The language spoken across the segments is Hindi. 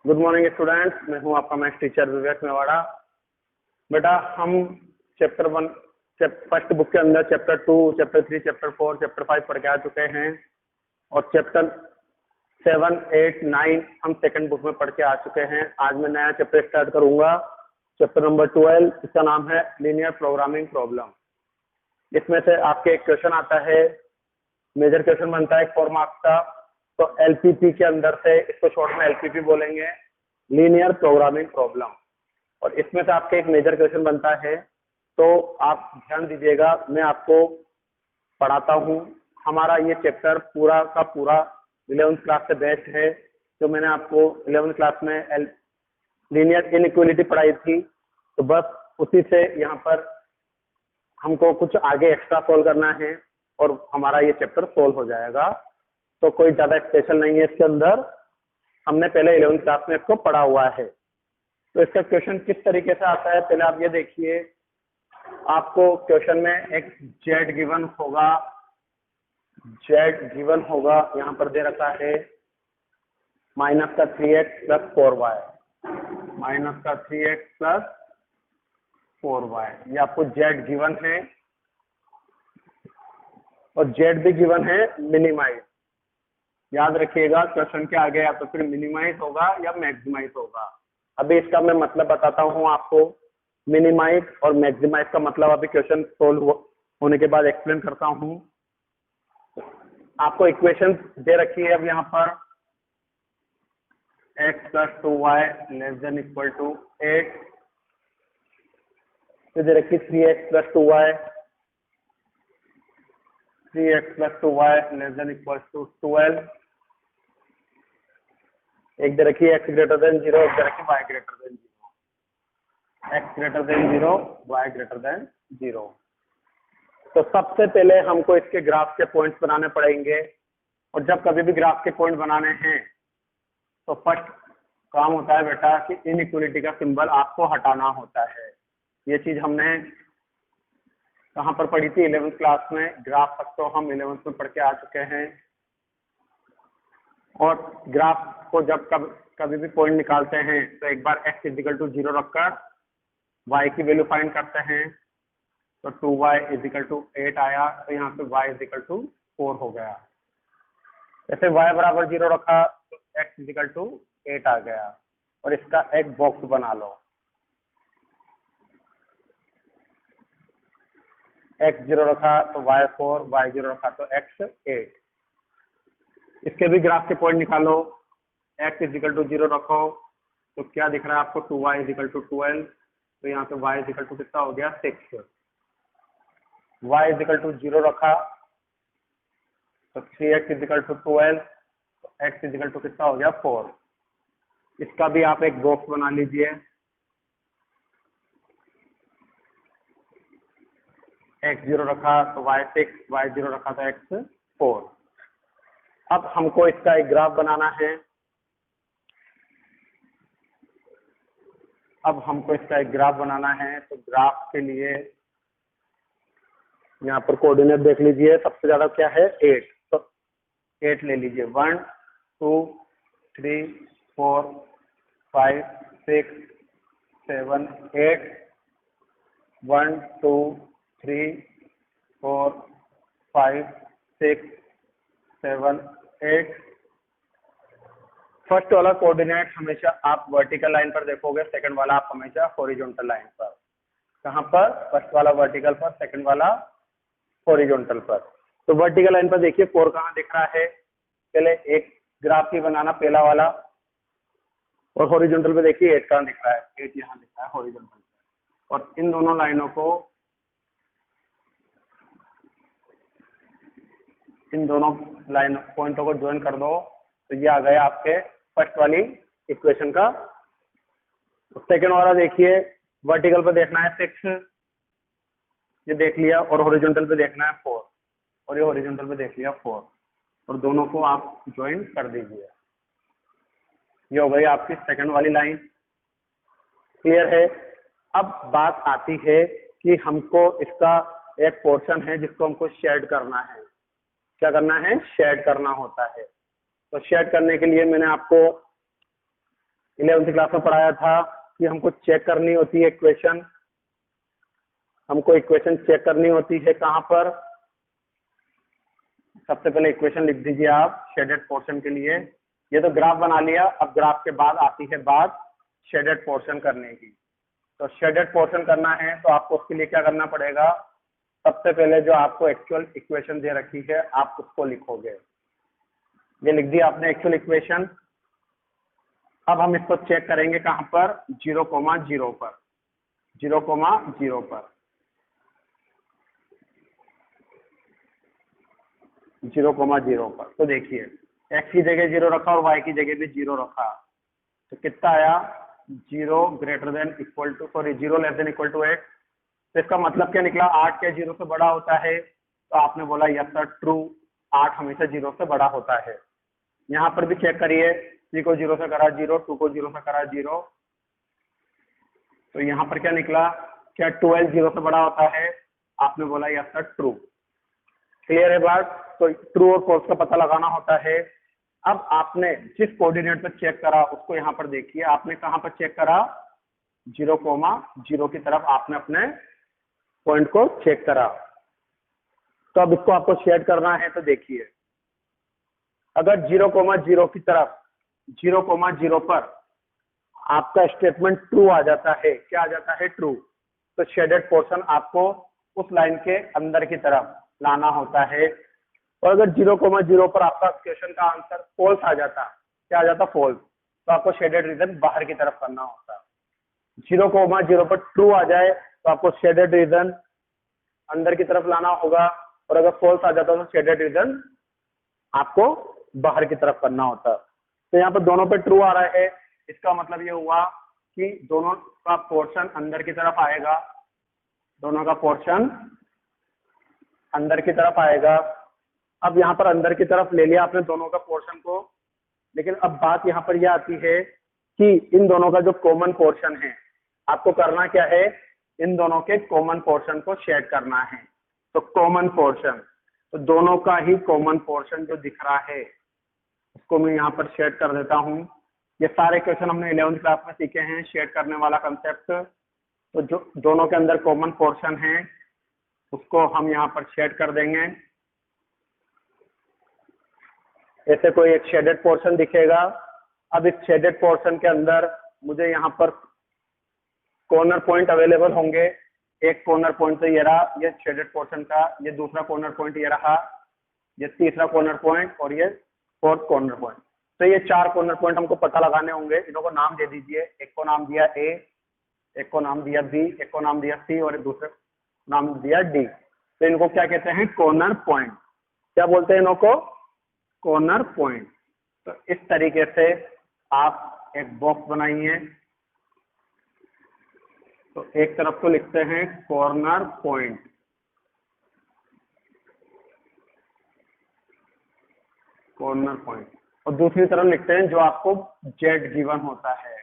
गुड मॉर्निंग स्टूडेंट्स, मैं हूं आपका मैथ्स टीचर विवेक मेवाड़ा। बेटा हम चैप्टर 1 फर्स्ट बुक के अंदर चैप्टर 2, चैप्टर 3, चैप्टर 4, चैप्टर 5 पढ़ के आ चुके हैं और चैप्टर 7, 8, 9 हम सेकंड बुक में पढ़ के आ चुके हैं। आज मैं नया चैप्टर स्टार्ट करूंगा, चैप्टर नंबर 12। इसका नाम है लीनियर प्रोग्रामिंग प्रॉब्लम। इसमें से आपके एक क्वेश्चन आता है, मेजर क्वेश्चन बनता है 4 मार्क्स का। तो एलपीपी के अंदर से, इसको शॉर्ट में एलपीपी बोलेंगे, लीनियर प्रोग्रामिंग प्रॉब्लम। और इसमें से आपके एक मेजर क्वेश्चन बनता है, तो आप ध्यान दीजिएगा, मैं आपको पढ़ाता हूँ। हमारा ये चैप्टर पूरा का पूरा 11th क्लास से बेस्ट है। जो मैंने आपको 11th क्लास में लीनियर इनइक्वालिटी पढ़ाई थी, तो बस उसी से यहाँ पर हमको कुछ आगे एक्स्ट्रा सोल्व करना है और हमारा ये चैप्टर सोल्व हो जाएगा। तो कोई ज्यादा स्पेशल नहीं है इसके अंदर, हमने पहले 11th क्लास में इसको पढ़ा हुआ है। तो इसका क्वेश्चन किस तरीके से आता है, पहले आप ये देखिए। आपको क्वेश्चन में एक जेड गिवन होगा, यहाँ पर दे रखा है माइनस का 3x प्लस 4y, माइनस का 3x प्लस 4y। ये आपको जेड गिवन है और जेड भी गिवन है मिनिमाइज। याद रखिएगा, क्वेश्चन के आगे या तो फिर मिनिमाइज होगा या मैक्सिमाइज होगा। अभी इसका मैं मतलब बताता हूँ आपको। मिनिमाइज और मैक्सिमाइज का मतलब अभी क्वेश्चन सोल्व होने के बाद एक्सप्लेन करता हूँ। आपको इक्वेशन दे रखी है अब यहाँ पर, x plus 2y less than equal to 8, तो दे रखी 3x plus 2y, 3x plus 2y less than equal to 12। एक दे रखी x ग्रेटर देन 0, एक दे रखी y greater than 0, x greater than 0, y greater than 0। तो सबसे पहले हमको इसके ग्राफ के पॉइंट्स बनाने पड़ेंगे। और जब कभी भी ग्राफ के पॉइंट बनाने हैं तो फर्स्ट काम होता है बेटा कि इनइक्वालिटी का सिंबल आपको हटाना होता है। ये चीज हमने कहाँ पर पढ़ी थी? 11th क्लास में। ग्राफ तक तो हम 11th में पढ़ के आ चुके हैं। और ग्राफ को जब कभी भी पॉइंट निकालते हैं तो एक बार x इजिकल टू 0 रखकर y की वैल्यू फाइंड करते हैं। तो 2y इजिकल टू 8 आया, तो यहाँ पे y इजिकल टू 4 हो गया। जैसे y बराबर 0 रखा तो x इजिकल टू 8 आ गया। और इसका एक बॉक्स बना लो, x 0 रखा तो y 4, y 0 रखा तो x 8। इसके भी ग्राफ के पॉइंट निकालो। x इजिकल टू 0 रखो तो क्या दिख रहा है आपको? 2y इजिकल टू 12, तो यहाँ पे y इजिकल टू कितना हो गया? 6। y इजिकल टू 0 रखा तो 3x इजिकल टू 12, तो x इजिकल टू कितना हो गया? 4। इसका भी आप एक बॉक्स बना लीजिए। x 0 रखा तो y 6, y 0 रखा तो x 4। अब हमको इसका एक ग्राफ बनाना है। तो ग्राफ के लिए यहाँ पर कोऑर्डिनेट देख लीजिए। सबसे ज्यादा क्या है? 8, तो 8 ले लीजिए। 1 2 3 4 5 6 7 8, 1 2 3 4 5 6 7 8। फर्स्ट वाला कोऑर्डिनेट हमेशा आप वर्टिकल लाइन पर देखोगे, सेकंड वाला आप हमेशा हॉरिजॉन्टल लाइन पर। कहाँ पर? फर्स्ट वाला वर्टिकल पर, सेकंड वाला हॉरिजॉन्टल पर। तो वर्टिकल लाइन पर देखिए 4 कहाँ दिख रहा है? पहले एक ग्राफ ही बनाना, पहला वाला। और हॉरिजॉन्टल पे देखिए 8 कहाँ दिख रहा है? 8 यहाँ दिख रहा है हॉरिजॉन्टल पे। और इन दोनों लाइनों को, इन दोनों लाइन पॉइंटों को ज्वाइन कर दो, तो ये आ गया आपके फर्स्ट वाली इक्वेशन का। सेकेंड वाला देखिए, वर्टिकल पे देखना है 6, ये देख लिया, और हॉरिजॉन्टल पे देखना है 4, और ये हॉरिजॉन्टल पे देख लिया 4, और दोनों को आप ज्वाइन कर दीजिए। ये हो गई आपकी सेकंड वाली लाइन। क्लियर है? अब बात आती है कि हमको इसका एक पोर्शन है जिसको हमको शेड करना है। क्या करना है? शेड करना होता है। तो शेड करने के लिए मैंने आपको 11वीं क्लास में पढ़ाया था कि हमको चेक करनी होती है इक्वेशन, हमको इक्वेशन चेक करनी होती है कहाँ पर। सबसे पहले इक्वेशन लिख दीजिए आप शेडेड पोर्शन के लिए। ये तो ग्राफ बना लिया, अब ग्राफ के बाद आती है बात शेडेड पोर्शन करने की। तो शेडेड पोर्शन करना है तो आपको उसके लिए क्या करना पड़ेगा, सबसे पहले जो आपको एक्चुअल इक्वेशन दे रखी है आप उसको लिखोगे। ये लिख दिया आपने एक्चुअल इक्वेशन। अब हम इसको चेक करेंगे कहाँ पर, 0,0 पर, 0,0 पर, 0,0 पर। तो देखिए x की जगह 0 रखा और y की जगह भी 0 रखा, तो कितना आया, 0 greater than equal to, sorry 0 less than equal to 8। तो इसका मतलब क्या निकला, 8 क्या 0 से बड़ा होता है। तो आपने बोला यस सर ट्रू, 8 हमेशा 0 से बड़ा होता है। यहाँ पर भी चेक करिए, 3 को 0 से करा 0, 2 को 0 से करा 0, तो यहाँ पर क्या निकला, क्या 12 0 से बड़ा होता है। आपने बोला यस सर ट्रू। क्लियर है बात। तो ट्रू और फॉल्स का पता लगाना होता है। अब आपने जिस कोऑर्डिनेट पर चेक करा उसको यहाँ पर देखिए, आपने कहाँ पर चेक करा, 0,0 की तरफ आपने अपने पॉइंट को चेक करा। तो अब इसको आपको शेड करना है। तो देखिए अगर 0,0 की तरफ 0,0 पर आपका स्टेटमेंट ट्रू आ जाता है, क्या आ जाता है, ट्रू, तो शेडेड पोर्शन आपको उस लाइन के अंदर की तरफ लाना होता है। और अगर 0,0 पर आपका क्वेश्चन का आंसर फॉल्स आ जाता, क्या आ जाता, फॉल्स, तो आपको शेडेड रीजन बाहर की तरफ करना होता। 0,0 पर ट्रू आ जाए तो आपको शेडेड रीजन अंदर की तरफ लाना होगा, और अगर फॉल्स आ जाता तो शेडेड रीजन आपको बाहर की तरफ करना होता। तो यहाँ पर दोनों पे ट्रू आ रहा है, इसका मतलब ये हुआ कि दोनों का पोर्शन अंदर की तरफ आएगा, दोनों का पोर्शन अंदर की तरफ आएगा। अब यहाँ पर अंदर की तरफ ले लिया आपने दोनों का पोर्शन को, लेकिन अब बात यहाँ पर यह आती है कि इन दोनों का जो कॉमन पोर्शन है, आपको करना क्या है, इन दोनों के कॉमन पोर्शन को शेड करना है। तो कॉमन पोर्शन, तो दोनों का ही कॉमन पोर्शन जो दिख रहा है उसको मैं यहाँ पर शेड कर देता हूँ। ये सारे क्वेश्चन हमने 11वीं क्लास में सीखे हैं, शेड करने वाला कंसेप्ट। तो जो दोनों के अंदर कॉमन पोर्शन है उसको हम यहाँ पर शेड कर देंगे। ऐसे कोई एक शेडेड पोर्शन दिखेगा। अब इस शेडेड पोर्शन के अंदर मुझे यहाँ पर कॉर्नर पॉइंट अवेलेबल होंगे। एक कॉर्नर पॉइंट तो ये रहा, ये शेडेड पोर्शन का, ये दूसरा कॉर्नर पॉइंट ये रहा, ये तीसरा कॉर्नर पॉइंट, और ये फोर्थ कॉर्नर पॉइंट। तो ये 4 कॉर्नर पॉइंट हमको पता लगाने होंगे। इन्हों को नाम दे दीजिए, एक को नाम दिया ए, एक को नाम दिया बी, एक को नाम दिया सी, और दूसरे नाम दिया डी। तो इनको क्या कहते हैं, कॉर्नर पॉइंट। क्या बोलते हैं इन्हों को, कॉर्नर पॉइंट। तो इस तरीके से आप एक बॉक्स बनाइए। तो एक तरफ को लिखते हैं कॉर्नर पॉइंट, कॉर्नर पॉइंट, और दूसरी तरफ लिखते हैं जो आपको जेड गिवन होता है,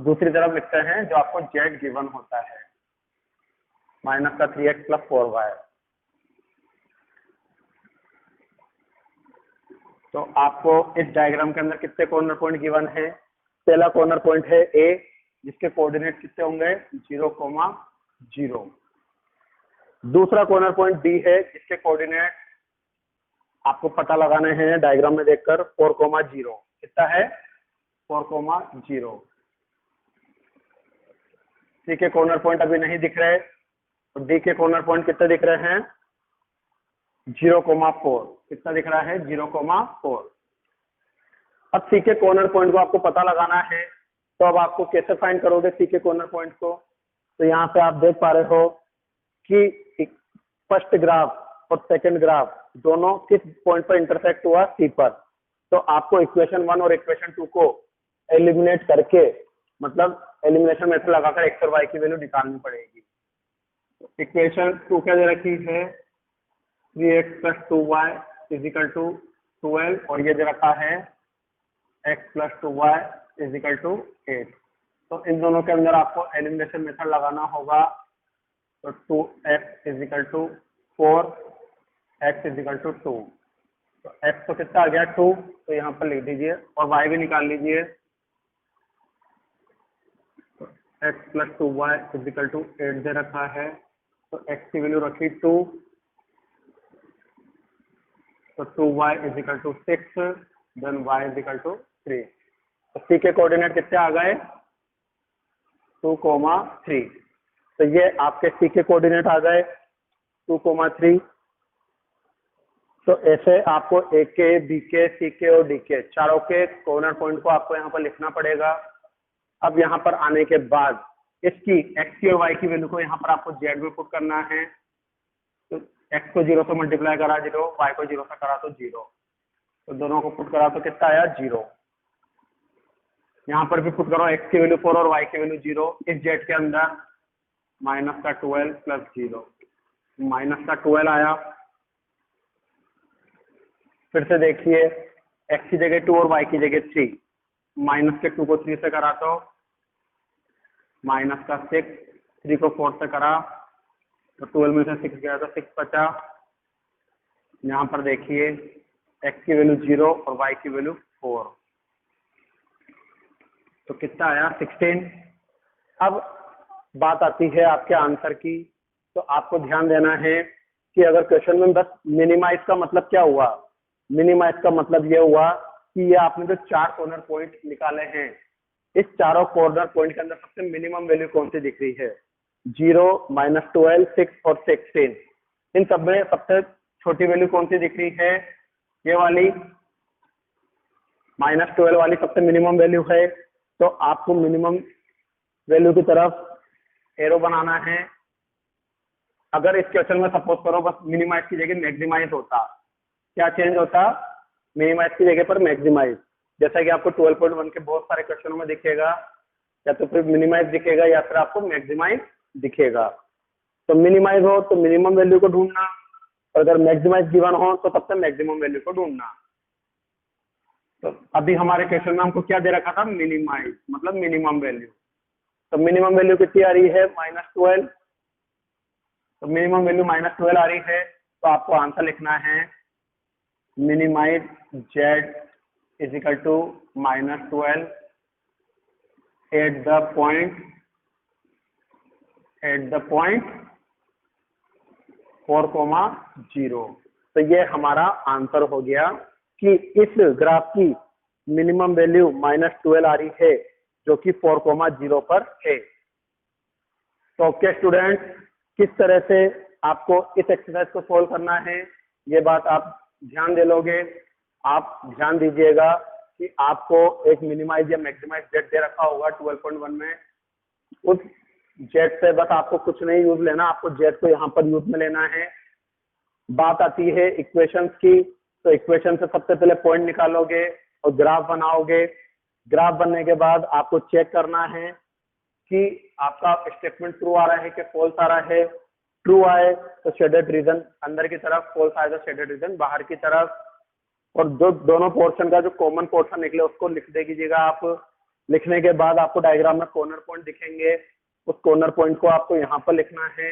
दूसरी तरफ लिखते हैं जो आपको जेड गिवन होता है, माइनस का 3x प्लस 4y। तो आपको इस डायग्राम के अंदर कितने कॉर्नर पॉइंट गिवन है। पहला कॉर्नर पॉइंट है ए, जिसके कोऑर्डिनेट कितने होंगे, 0,0। दूसरा कॉर्नर पॉइंट बी है, जिसके कोऑर्डिनेट आपको पता लगाने हैं डायग्राम में देखकर, 4,0। कितना है, 4,0। सी के कॉर्नर पॉइंट अभी नहीं दिख रहे, और डी के कॉर्नर पॉइंट कितने दिख रहे हैं, 0,4। कितना दिख रहा है, 0,4। अब सी के कॉर्नर पॉइंट को आपको पता लगाना है, तो अब आपको कैसे फाइंड करोगे सी के कॉर्नर पॉइंट को। तो यहाँ पे आप देख पा रहे हो कि फर्स्ट ग्राफ और सेकंड ग्राफ दोनों किस पॉइंट पर इंटरसेक्ट हुआ, सी पर। तो आपको इक्वेशन 1 और इक्वेशन 2 को एलिमिनेट करके, मतलब एलिमिनेशन मेथड लगाकर एक्स और वाई की वैल्यू निकालनी पड़ेगी। इक्वेशन 2 क्या दे रखी है, 3x plus 2y is equal to 12, और ये दे रखा है x plus 2y is equal to 8। तो इन दोनों के अंदर आपको एलिमिनेशन मेथड लगाना होगा। तो 2x equal to 4, x equal to 2। तो x तो कितना आ गया 2, तो यहाँ पर लिख दीजिए और y भी निकाल लीजिए। तो x plus 2y is equal to 8 दे रखा है, तो x की वैल्यू रखी 2, तो 2y is equal to 6, then y is equal to 3। तो c के कोऑर्डिनेट कितने आ गए 2,3। तो ये आपके c के कोऑर्डिनेट आ गए 2,3। तो ऐसे आपको ए के, बी के, सी के और डी के चारों के कॉर्नर पॉइंट को आपको यहाँ पर लिखना पड़ेगा। अब यहाँ पर आने के बाद इसकी एक्स की और वाई की वैल्यू को यहाँ पर आपको जेड में पुट करना है। तो एक्स को 0 से मल्टीप्लाई करा 0, वाई को 0 से करा तो 0, तो दोनों को पुट करा तो कितना आया 0। यहाँ पर भी पुट करो, एक्स की वैल्यू 4 और वाई की वैल्यू 0। इस जेड के अंदर माइनस का 12 प्लस 0, माइनस का 12 आया। फिर से देखिए, x की जगह 2 और y की जगह 3, माइनस के 2 को 3 से करा तो माइनस का 6, 3 को 4 से करा तो 12 में से 6 गया तो 6 बचा। यहाँ पर देखिए x की वैल्यू 0 और y की वैल्यू 4, तो कितना आया 16। अब बात आती है आपके आंसर की। तो आपको ध्यान देना है कि अगर क्वेश्चन में बस मिनिमाइज का मतलब क्या हुआ, मिनिमाइज का मतलब ये हुआ कि ये आपने जो 4 कॉर्नर पॉइंट निकाले हैं, इस चारों कॉर्नर पॉइंट के अंदर सबसे मिनिमम वैल्यू कौन सी दिख रही है 0, -12, 6 और 16। इन सब में सबसे छोटी वैल्यू कौन सी दिख रही है, ये वाली -12 वाली सबसे मिनिमम वैल्यू है। तो आपको मिनिमम वैल्यू की तरफ एरो बनाना है। अगर इस क्वेश्चन में सपोज करो बस मिनिमाइज की जगह मैक्सिमाइज होता, क्या चेंज होता, मिनिमाइज की जगह पर मैक्सिमाइज, जैसा कि आपको 12.1 के बहुत सारे क्वेश्चनों में दिखेगा, या तो फिर मिनिमाइज दिखेगा या फिर आपको मैक्सिमाइज दिखेगा। तो मिनिमाइज हो तो मिनिमम वैल्यू को ढूंढना, और अगर मैक्सिमाइज गिवन हो तो तब तक मैक्सिमम वैल्यू को ढूंढना। तो अभी हमारे क्वेश्चन में हमको क्या दे रखा था, मिनिमाइज मतलब मिनिमम वैल्यू। तो मिनिमम वैल्यू कितनी आ रही है -12, तो मिनिमम वैल्यू -12 आ रही है। तो आपको आंसर लिखना है minimise Z is equal to -12 at the point 4,0। तो ये हमारा आंसर हो गया कि इस ग्राफ की मिनिमम वैल्यू -12 आ रही है, जो कि 4,0 पर है। तो ओके स्टूडेंट, किस तरह से आपको इस एक्सरसाइज को सोल्व करना है, ये बात आप ध्यान दे लोगे। आप ध्यान दीजिएगा कि आपको एक मिनिमाइज या मैक्सिमाइज जेड दे रखा होगा 12.1 में। उस जेड से बस आपको कुछ नहीं यूज लेना, आपको जेड को यहाँ पर यूज में लेना है। बात आती है इक्वेशंस की, तो इक्वेशन से सबसे पहले पॉइंट निकालोगे और ग्राफ बनाओगे। ग्राफ बनने के बाद आपको चेक करना है कि आपका स्टेटमेंट ट्रू आ रहा है कि फॉल्स आ रहा है। ट्रू आए तो शेडेड रीजन अंदर की तरफ, फॉल्स आए तो शेडेड रीजन बाहर की तरफ। और जो दोनों पोर्शन का जो कॉमन पोर्शन निकले उसको लिख दीजिएगा आप। लिखने के बाद आपको डायग्राम में कॉर्नर पॉइंट दिखेंगे, उस कॉर्नर पॉइंट को आपको यहाँ पर लिखना है।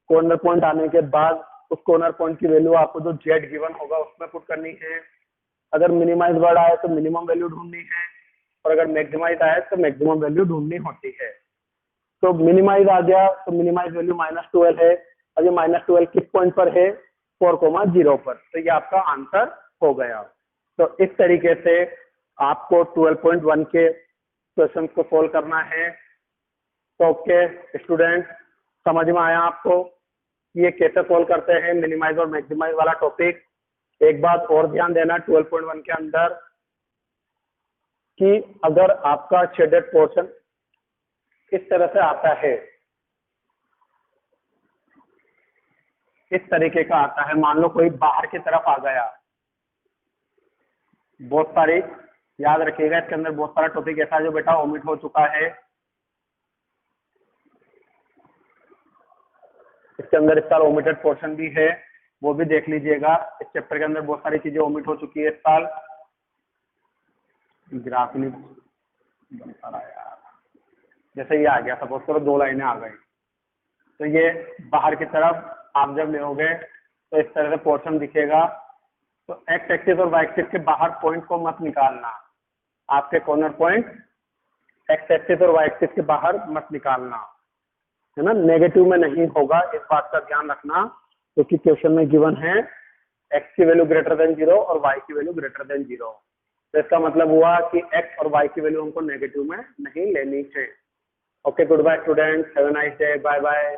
कॉर्नर पॉइंट आने के बाद उस कॉर्नर पॉइंट की वैल्यू आपको जो जेड गिवन होगा उसमें पुट करनी है। अगर मिनिमाइज वर्ड आए तो मिनिमम वैल्यू ढूंढनी है, और अगर मैक्सिमाइज आए तो मैक्सिमम वैल्यू ढूंढनी होती है। तो मिनिमाइज आ गया तो मिनिमाइज वैल्यू -12 है, और ये -12 किस पॉइंट पर है 4,0 पर। तो ये आपका आंसर हो गया। तो इस तरीके से आपको 12.1 के क्वेश्चन को सोल्व करना है। तो ओके स्टूडेंट, समझ में आया आपको कि ये कैसे सोल्व करते हैं मिनिमाइज और मैक्सिमाइज वाला टॉपिक। एक बात और ध्यान देना 12.1 के अंदर कि अगर आपका शेडेड पोर्शन इस तरह से आता है, इस तरीके का आता है, मान लो कोई बाहर की तरफ आ गया, बहुत सारी याद रखिएगा इसके अंदर बहुत सारा टॉपिक ऐसा जो बेटा ओमिट हो चुका है। इसके अंदर इस साल ओमिटेड पोर्शन भी है, वो भी देख लीजिएगा। इस चैप्टर के अंदर बहुत सारी चीजें ओमिट हो चुकी है इस साल। ग्राफ नहीं बन पा रहा यार, जैसे ये आ गया, सपोज करो 2 लाइनें आ गई, तो ये बाहर की तरफ आप जब ले तो इस तरह से पोर्शन दिखेगा। तो एक्स एक्सिस और वाई एक्सिस के बाहर पॉइंट को मत निकालना, आपके कॉर्नर पॉइंट एक्स एक्सिस और वाई एक्सिस के बाहर मत निकालना, है ना, नेगेटिव में नहीं होगा, इस बात का ध्यान रखना, क्योंकि क्वेश्चन में गिवन है एक्स की वैल्यू ग्रेटर देन 0 और वाई की वैल्यू ग्रेटर देन 0। तो इसका मतलब हुआ कि एक्स और वाई की वैल्यू हमको नेगेटिव में नहीं लेनी है। Okay, goodbye students, have a nice day, bye bye.